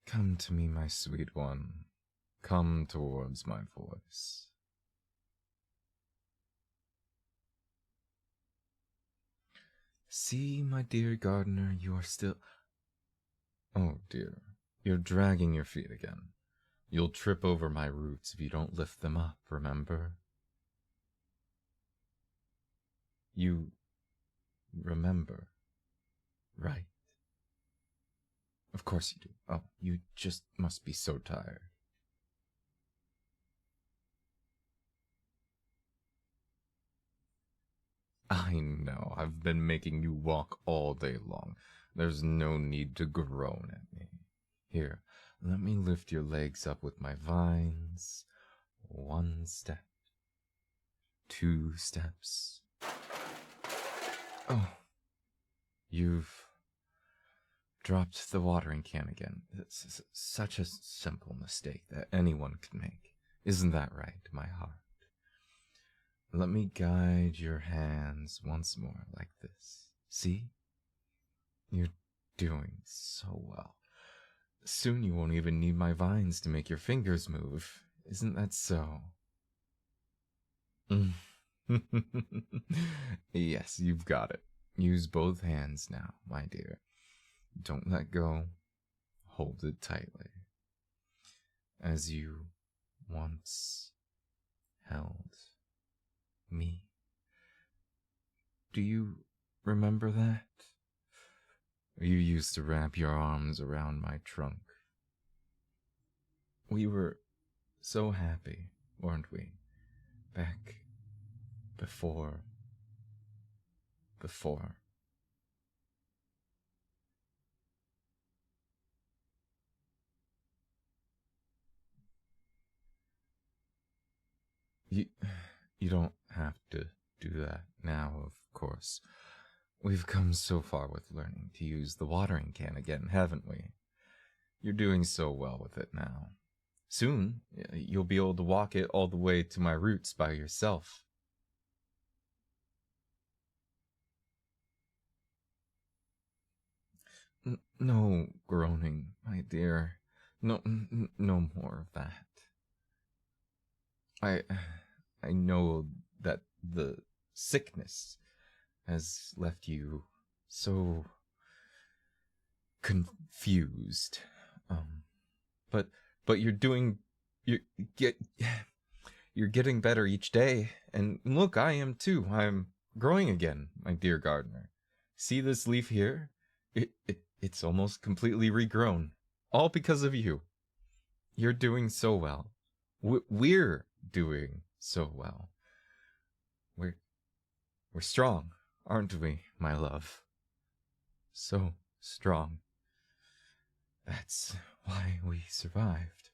Come to me, my sweet one. Come towards my voice. See, my dear gardener, you are still... Oh, dear. You're dragging your feet again. You'll trip over my roots if you don't lift them up, remember? You remember, right? Of course you do. Oh, you just must be so tired. I know, I've been making you walk all day long. There's no need to groan at me. Here, let me lift your legs up with my vines. 1 step. 2 steps. Oh, you've dropped the watering can again. It's such a simple mistake that anyone could make. Isn't that right, my heart? Let me guide your hands once more like this. See? You're doing so well. Soon you won't even need my vines to make your fingers move. Isn't that so? Yes, you've got it. Use both hands now, my dear. Don't let go. Hold it tightly. As you once held me. Do you remember that? You used to wrap your arms around my trunk. We were so happy, weren't we? Back before. You don't have to do that now, of course. We've come so far with learning to use the watering can again, haven't we? You're doing so well with it now. Soon, you'll be able to walk it all the way to my roots by yourself. No groaning, my dear. No more of that. I know that the sickness has left you so confused. But you're getting better each day. And look, I am too. I'm growing again, my dear gardener. See this leaf here? It's almost completely regrown. All because of you. You're doing so well. We're doing so well. We're strong, aren't we, my love? So strong. That's why we survived.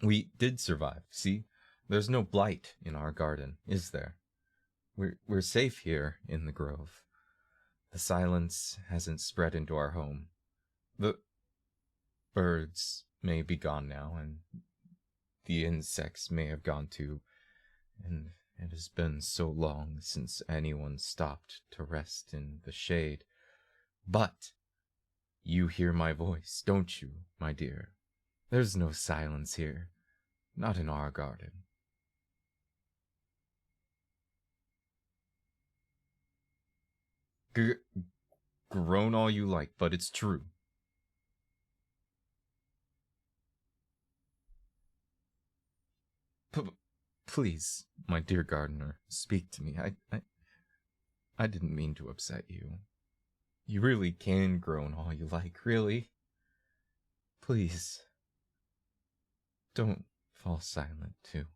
We did survive, see? There's no blight in our garden, is there? We're safe here in the grove. The silence hasn't spread into our home. The birds may be gone now, and the insects may have gone too, and it has been so long since anyone stopped to rest in the shade. But you hear my voice, don't you, my dear? There's no silence here, not in our garden. Groan all you like, but it's true. Please, my dear gardener, speak to me. I didn't mean to upset you. You really can groan all you like, really. Please, don't fall silent, too.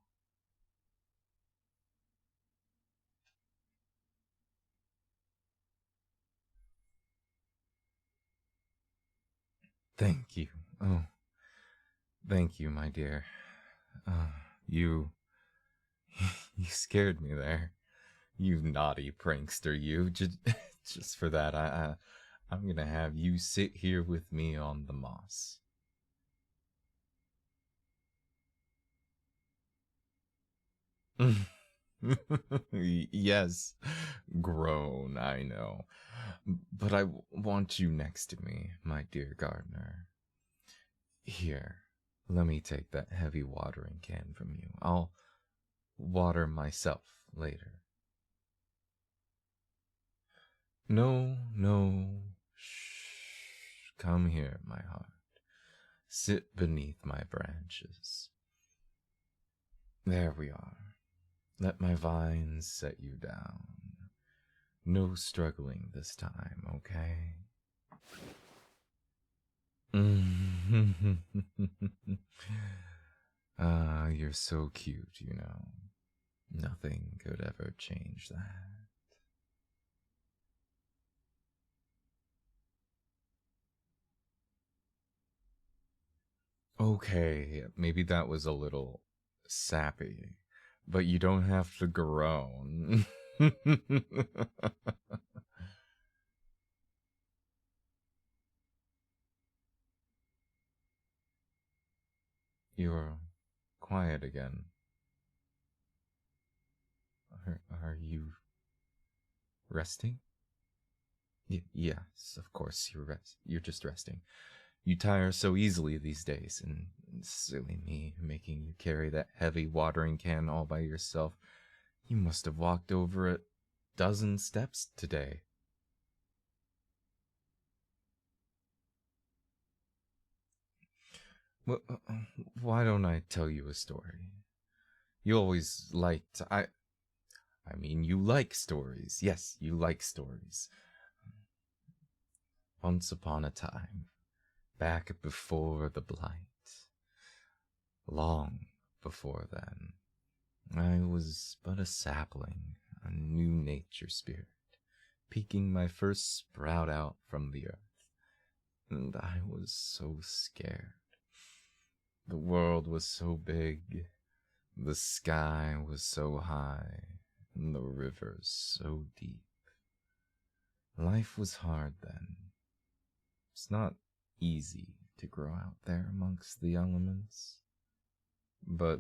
Thank you. Oh, thank you, my dear. You scared me there. You naughty prankster, you. Just for that, I'm gonna have you sit here with me on the moss. Yes, grown, I know. But I want you next to me, my dear gardener. Here, let me take that heavy watering can from you. I'll water myself later. No, no. Shh. Come here, my heart. Sit beneath my branches. There we are. Let my vines set you down. No struggling this time, okay? Ah, you're so cute, you know. Nothing could ever change that. Okay, maybe that was a little sappy, but you don't have to groan. You're quiet again. Are you resting? Yes, of course you're just resting. You tire so easily these days, and silly me making you carry that heavy watering can all by yourself. You must have walked over a dozen steps today. Well, why don't I tell you a story? You always liked I mean, you like stories. Yes, you like stories. Once upon a time, back before the Blight, long before then, I was but a sapling, a new nature spirit, peeking my first sprout out from the earth. And I was so scared. The world was so big, the sky was so high, and the rivers so deep. Life was hard then. It's not easy to grow out there amongst the elements. But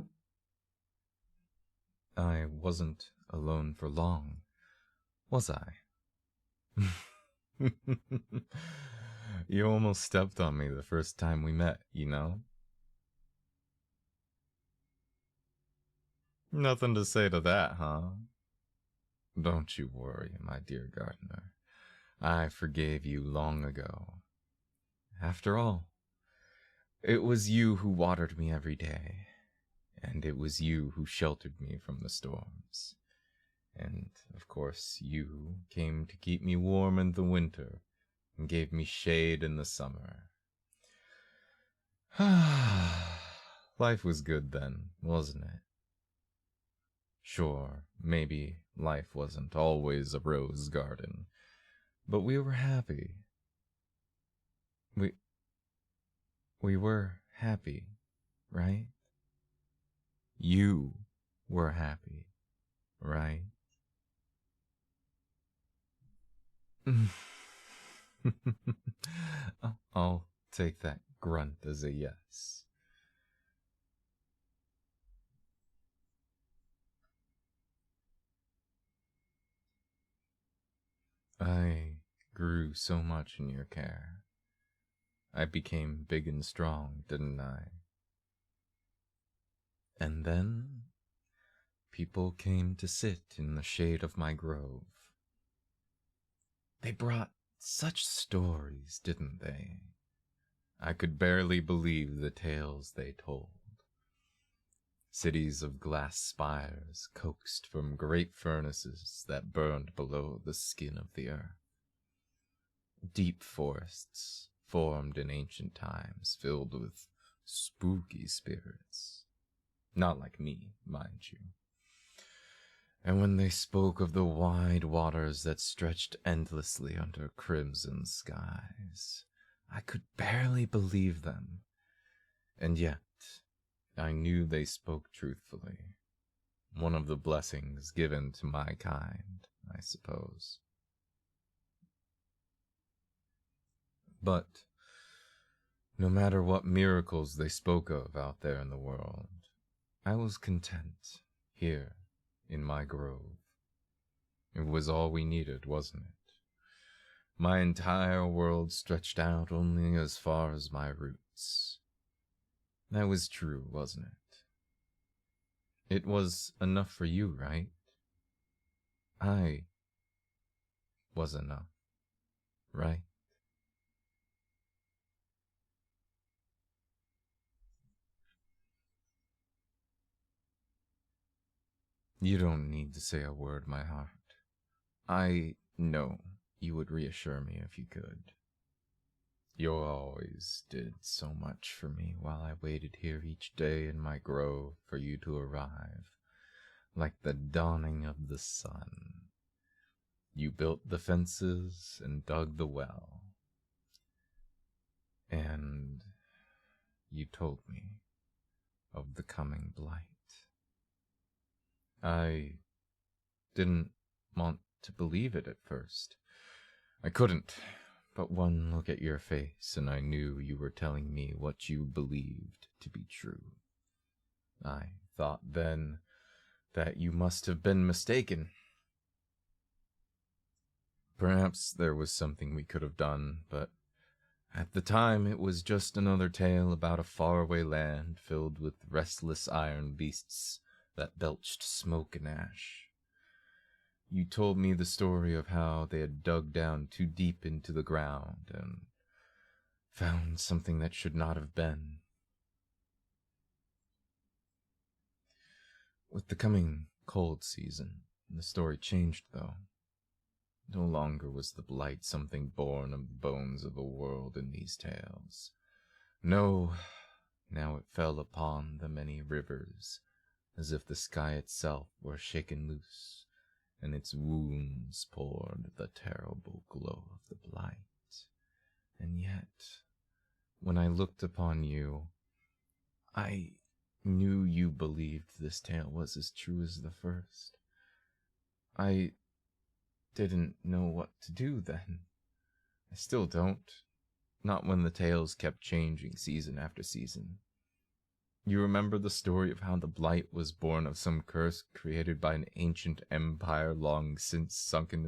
I wasn't alone for long, was I? You almost stepped on me the first time we met, you know? Nothing to say to that, huh? Don't you worry, my dear gardener. I forgave you long ago. After all, it was you who watered me every day, and it was you who sheltered me from the storms. And, of course, you came to keep me warm in the winter and gave me shade in the summer. Life was good then, wasn't it? Sure, maybe life wasn't always a rose garden, but we were happy. We were happy, right? You were happy, right? I'll take that grunt as a yes. I grew so much in your care. I became big and strong, didn't I? And then people came to sit in the shade of my grove. They brought such stories, didn't they? I could barely believe the tales they told. Cities of glass spires coaxed from great furnaces that burned below the skin of the earth. Deep forests formed in ancient times filled with spooky spirits. Not like me, mind you. And when they spoke of the wide waters that stretched endlessly under crimson skies, I could barely believe them. And yet, I knew they spoke truthfully. One of the blessings given to my kind, I suppose. But no matter what miracles they spoke of out there in the world, I was content here in my grove. It was all we needed, wasn't it? My entire world stretched out only as far as my roots. That was true, wasn't it? It was enough for you, right? I was enough, right? You don't need to say a word, my heart. I know you would reassure me if you could. You always did so much for me while I waited here each day in my grove for you to arrive, like the dawning of the sun. You built the fences and dug the well, and you told me of the coming blight. I didn't want to believe it at first. I couldn't, but one look at your face and I knew you were telling me what you believed to be true. I thought then that you must have been mistaken. Perhaps there was something we could have done, but at the time it was just another tale about a faraway land filled with restless iron beasts that belched smoke and ash. You told me the story of how they had dug down too deep into the ground and found something that should not have been. With the coming cold season, the story changed, though. No longer was the blight something born of the bones of a world in these tales. No, now it fell upon the many rivers, as if the sky itself were shaken loose, and its wounds poured the terrible glow of the blight. And yet, when I looked upon you, I knew you believed this tale was as true as the first. I didn't know what to do then. I still don't. Not when the tales kept changing season after season. You remember the story of how the blight was born of some curse created by an ancient empire long since sunken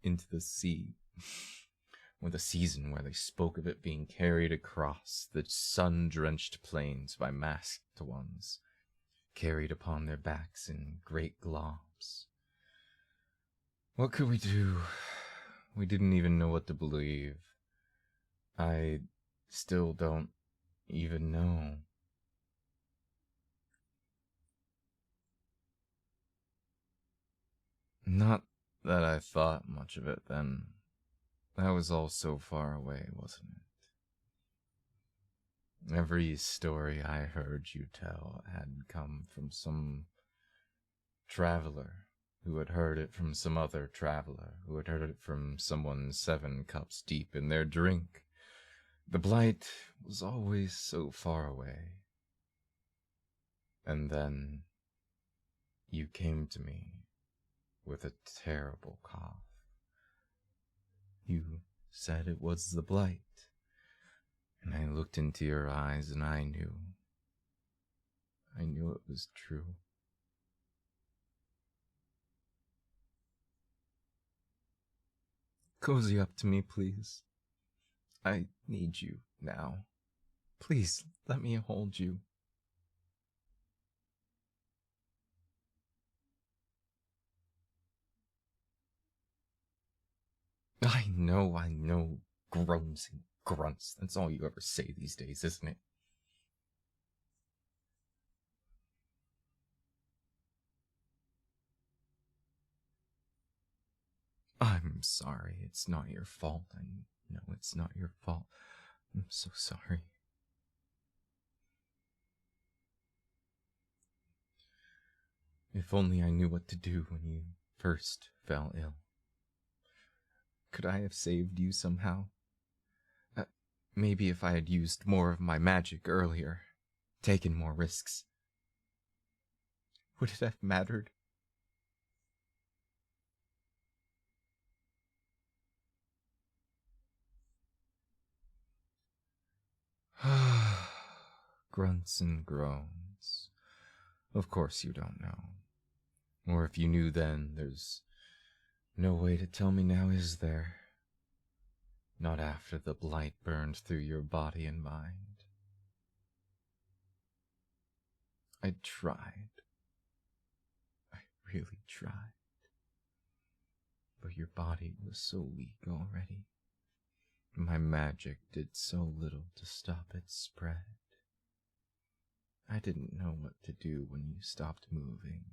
into the sea, or the season where they spoke of it being carried across the sun-drenched plains by masked ones, carried upon their backs in great globs. What could we do? We didn't even know what to believe. I still don't even know. Not that I thought much of it then. That was all so far away, wasn't it? Every story I heard you tell had come from some traveler who had heard it from some other traveler who had heard it from someone 7 cups deep in their drink. The blight was always so far away. And then you came to me with a terrible cough. You said it was the blight, and I looked into your eyes and I knew it was true. Cozy up to me, please. I need you now. Please, let me hold you. I know, groans and grunts. That's all you ever say these days, isn't it? I'm sorry, it's not your fault. I know it's not your fault. I'm so sorry. If only I knew what to do when you first fell ill. Could I have saved you somehow? Maybe if I had used more of my magic earlier, taken more risks. Would it have mattered? Grunts and groans. Of course you don't know. Or if you knew then, there's no way to tell me now, is there? Not after the blight burned through your body and mind. I tried. I really tried. But your body was so weak already. My magic did so little to stop its spread. I didn't know what to do when you stopped moving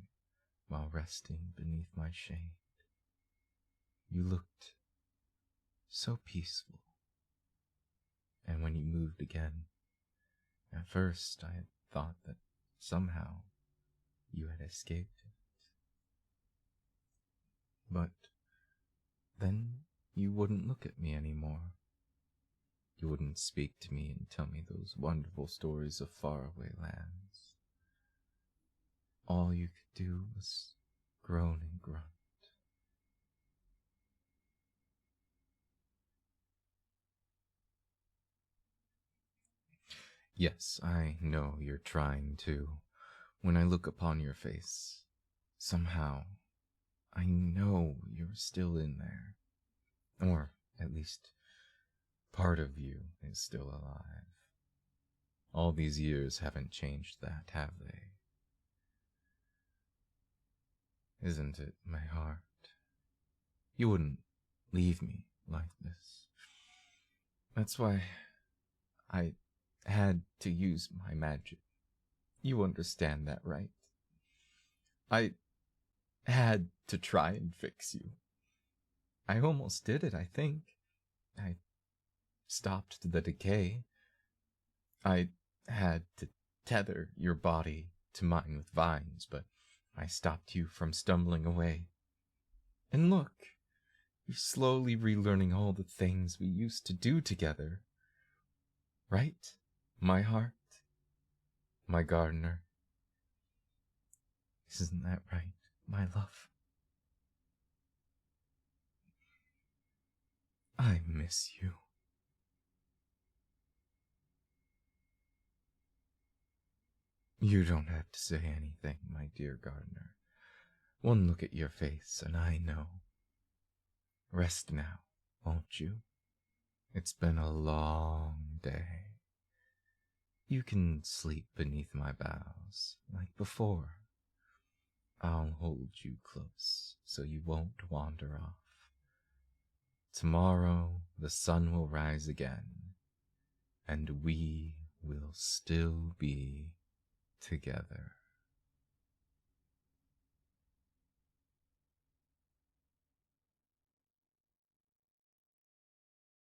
while resting beneath my shade. You looked so peaceful. And when you moved again, at first I had thought that somehow you had escaped it. But then you wouldn't look at me anymore. You wouldn't speak to me and tell me those wonderful stories of faraway lands. All you could do was groan and grunt. Yes, I know you're trying to. When I look upon your face, somehow, I know you're still in there. Or, at least, part of you is still alive. All these years haven't changed that, have they? Isn't it, my heart? You wouldn't leave me like this. That's why I had to use my magic. You understand that, right? I had to try and fix you. I almost did it, I think. I stopped the decay. I had to tether your body to mine with vines, but I stopped you from stumbling away. And look, you're slowly relearning all the things we used to do together. Right, my heart? My gardener? Isn't that right, my love? I miss you. You don't have to say anything, my dear gardener. One look at your face and I know. Rest now, won't you? It's been a long day. You can sleep beneath my boughs, like before. I'll hold you close so you won't wander off. Tomorrow the sun will rise again, and we will still be together.